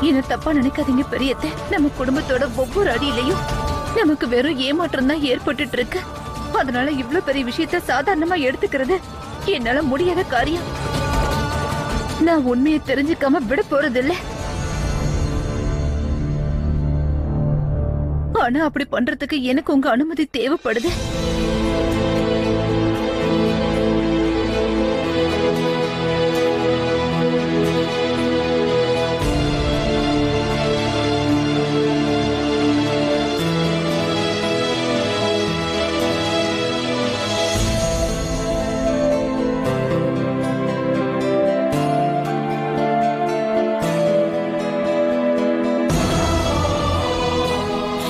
என்ன தப்பா நினைக்காதீங்க பெரியத்தை. நம்ம குடும்பத்தோட ஒவ்வொரு அடியிலையும் நமக்கு வெறும் ஏமாற்றம் தான் ஏற்பட்டுட்டு இருக்கு. அதனால இவ்வளவு பெரிய விஷயத்த சாதாரணமா எடுத்துக்கிறது என்னால முடியாத காரியம். நான் உண்மையை தெரிஞ்சுக்காம விட போறதில்ல. ஆனா அப்படி பண்றதுக்கு எனக்கு உங்க அனுமதி தேவைப்படுது.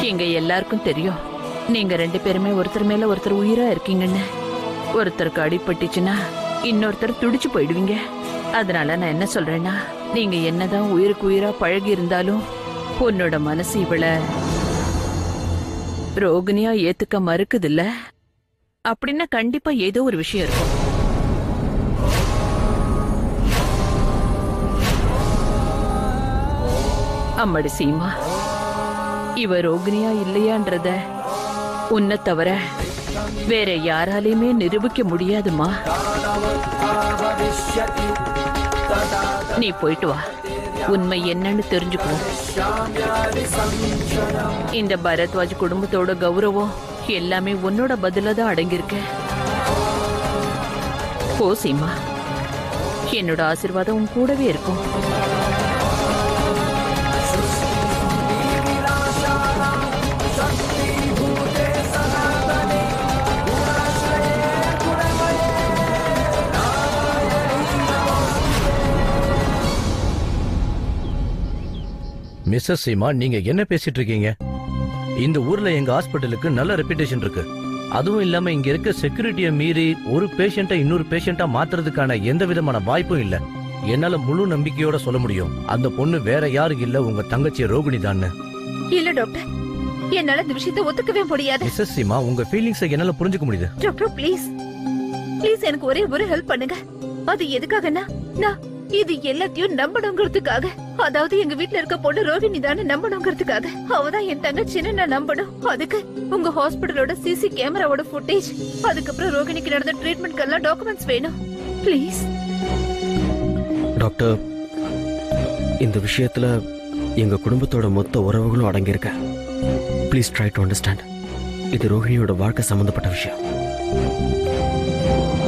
எங்க எல்லாருக்கும் தெரியும் நீங்க ரெண்டு பேருமே ஒருத்தர் மேல ஒருத்தர் உயிரா இருக்கீங்கன்னு. ஒருத்தருக்கு அடிபட்டுச்சுன்னா இன்னொருத்தர் துடிச்சு போயிடுவீங்க. அதனால நான் என்ன சொல்றேன்னா, நீங்க என்னதான் உயிருக்கு உயிரா பழகி இருந்தாலும் உன்னோட மனசு இவள ரோகிணியா ஏத்துக்க மறுக்குது இல்ல? அப்படின்னா கண்டிப்பா ஏதோ ஒரு விஷயம் இருக்கும். அம்மாடி சீமா, இவ ரோகிணியா இல்லையான்றத உன்னை தவிர வேற யாராலையுமே நிரூபிக்க முடியாதுமா. நீ போயிட்டு வா, உண்மை என்னன்னு தெரிஞ்சுக்கோ. இந்த பரத்வாஜ் குடும்பத்தோட கௌரவம் எல்லாமே உன்னோட பதில தான் அடங்கியிருக்க. போ சீமா, என்னோட ஆசீர்வாதம் உன் கூடவே இருக்கும். மிஸ்ஸஸ் சீமா, நீங்க என்ன பேசிட்டு இருக்கீங்க? இந்த ஊர்ல எங்க ஹாஸ்பிட்டலுக்கு நல்ல ரெப்யூட்டேஷன் இருக்கு. அதுவும் இல்லாம இங்க இருக்க செக்யூரிட்டியை மீறி ஒரு பேஷண்ட்டை இன்னொரு பேஷண்டா மாத்துறதுக்கான எந்த விதமான வாய்ப்பும் இல்ல. என்னால முழு நம்பிக்கையோட சொல்ல முடியும், அந்த பொண்ணு வேற யாரும் இல்ல, உங்க தங்கச்சி ரோகிணி தான். இல்ல டாக்டர், என்னால இந்த விஷயத்தை ஒத்துக்கவே முடியாது. மிஸ்ஸஸ் சீமா, உங்க ஃபீலிங்ஸை என்னால புரிஞ்சுக்க முடியுது. டாக்டர் ப்ளீஸ் ப்ளீஸ் எனக்கு ஒரே ஒரு ஹெல்ப் பண்ணுங்க. அது எதுக்காகனா, நான் இது எல்லாத்தையும் நம்பணுங்கிறதுக்காக. அதாவது எங்க வீட்ல இருக்க பொண்ணு ரோகிணி தானே நம்பணுங்கிறதுக்காக. அவதான் என் தங்கச்சின்னு நான் நம்பணும். அதுக்கு உங்க ஹாஸ்பிடலோட சிசி கேமராவோட ஃபுட்டேஜ், அதுக்கப்புறம் ரோகிணிக்கு நடந்த ட்ரீட்மெண்ட்க்கெல்லாம் டாக்குமெண்ட்ஸ் வேணும். ப்ளீஸ் டாக்டர், இந்த விஷயத்துல எங்க குடும்பத்தோட மொத்த உறவுகளும் அடங்கியிருக்க. Please try to understand. இது ரோஹிணியோட வாழ்க்கை சம்பந்தப்பட்ட விஷயம்.